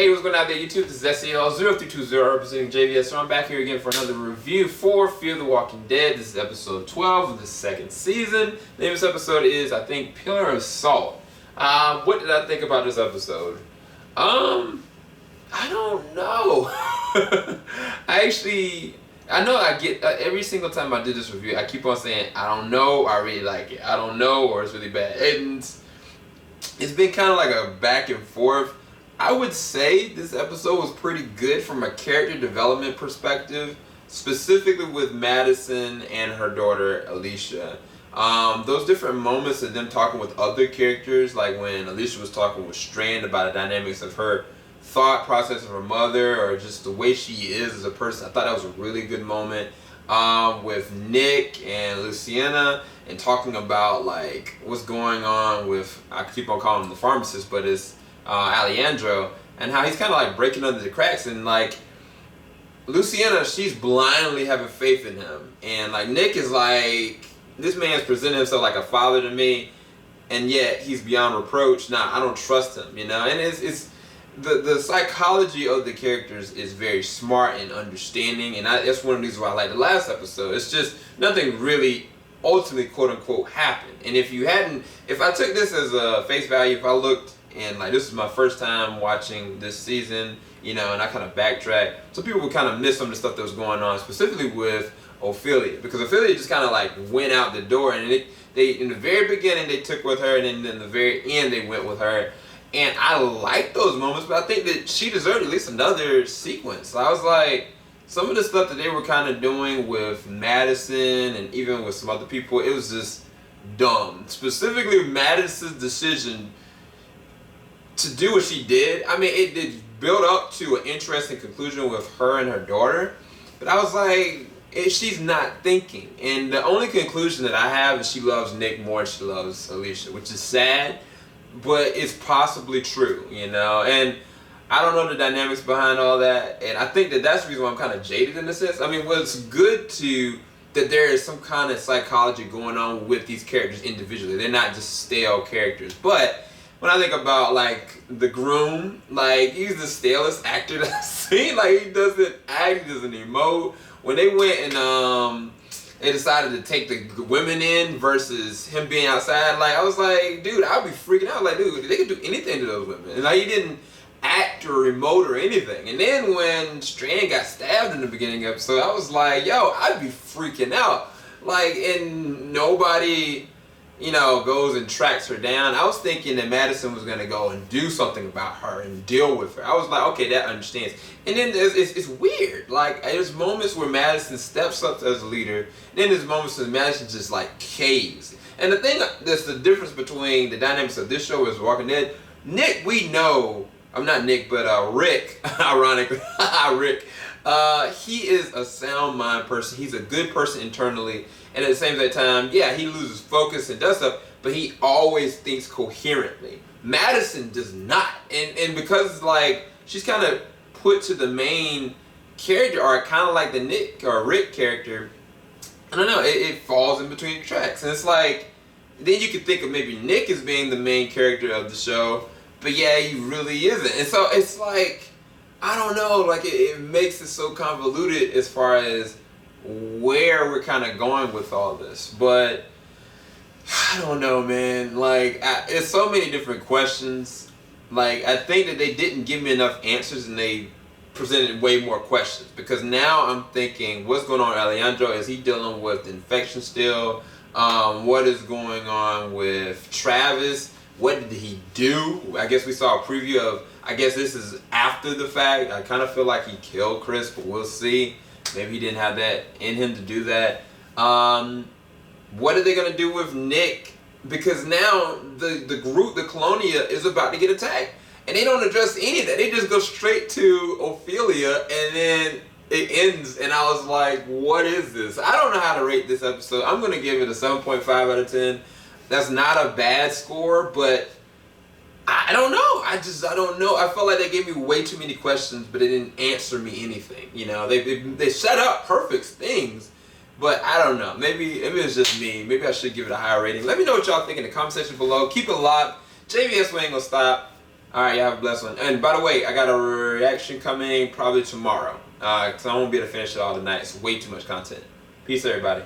Hey, what's going on there, YouTube? This is SEL0320 representing JVS. So I'm back here again for another review for Fear the Walking Dead. This is episode 12 of the second season. The name of this episode is, I think, Pillar of Salt. What did I think about this episode? I don't know. I know I get, every single time I do this review, I keep on saying, I don't know, I really like it. I don't know, or it's really bad. And it's been kind of like a back and forth. I would say this episode was pretty good from a character development perspective, specifically with Madison and her daughter Alicia. Those different moments of them talking with other characters, like when Alicia was talking with Strand about the dynamics of her thought process of her mother, or just the way she is as a person. I thought that was a really good moment. With Nick and Luciana, and talking about like what's going on with, I keep on calling him the pharmacist, but it's Alejandro, and how he's kind of like breaking under the cracks, and like Luciana, she's blindly having faith in him, and like Nick is like, this man's presenting himself like a father to me, and yet he's beyond reproach. Nah, I don't trust him, you know. And it's the psychology of the characters is very smart and understanding, and that's one of the reasons why I like the last episode. It's just nothing really ultimately quote unquote happened. And if I took this as a face value, if I looked and like this is my first time watching this season, you know, and I kind of backtrack, so people would kind of miss some of the stuff that was going on, specifically with Ophelia, because Ophelia just kind of like went out the door, and they in the very beginning they took with her, and then in the very end they went with her, and I like those moments, but I think that she deserved at least another sequence. So I was like, some of the stuff that they were kind of doing with Madison and even with some other people, it was just dumb. Specifically Madison's decision to do what she did. I mean, it did build up to an interesting conclusion with her and her daughter, but I was like, she's not thinking. And the only conclusion that I have is she loves Nick more than she loves Alicia, which is sad, but it's possibly true, you know. And I don't know the dynamics behind all that, and I think that that's the reason why I'm kind of jaded in a sense. I mean, well, it's good that there is some kind of psychology going on with these characters individually. They're not just stale characters, but when I think about like the groom, like he's the stalest actor that I've seen. Like he doesn't act, he doesn't emote. When they went and they decided to take the women in versus him being outside, like I was like, dude, I'd be freaking out. Like, dude, they could do anything to those women, and like he didn't act or emote or anything. And then when Strand got stabbed in the beginning episode, I was like, yo, I'd be freaking out. Like, and nobody, you know, goes and tracks her down. I was thinking that Madison was gonna go and do something about her and deal with her. I was like, okay, that understands. And then it's weird. Like, there's moments where Madison steps up as a leader, and then there's moments where Madison just like caves. And the thing that's the difference between the dynamics of this show is Walking Dead. Nick, we know, I'm not Nick, but Rick, ironically, Rick, he is a sound mind person. He's a good person internally. And at the same time, yeah, he loses focus and does stuff, but he always thinks coherently. Madison does not. And because like she's kind of put to the main character arc, kind of like the Nick or Rick character, I don't know, it falls in between the tracks. And it's like, then you could think of maybe Nick as being the main character of the show, but yeah, he really isn't. And so it's like, I don't know, like it makes it so convoluted as far as where we're kind of going with all this. But I don't know, man. Like, it's so many different questions. Like, I think that they didn't give me enough answers, and they presented way more questions, because now I'm thinking, what's going on with Alejandro? Is he dealing with infection still? What is going on with Travis? What did he do? I guess we saw a preview of, I guess this is after the fact. I kind of feel like he killed Chris, but we'll see. Maybe he didn't have that in him to do that. What are they going to do with Nick? Because now the group, the Colonia, is about to get attacked. And they don't address any of that. They just go straight to Ophelia, and then it ends. And I was like, what is this? I don't know how to rate this episode. I'm going to give it a 7.5 out of 10. That's not a bad score, but I don't know. I don't know. I felt like they gave me way too many questions, but they didn't answer me anything. You know, they set up perfect things, but I don't know. Maybe it's just me. Maybe I should give it a higher rating. Let me know what y'all think in the comment section below. Keep it locked. JVS, we ain't gonna stop. All right, you have a blessed one. And by the way, I got a reaction coming probably tomorrow. Because I won't be able to finish it all tonight. It's way too much content. Peace, everybody.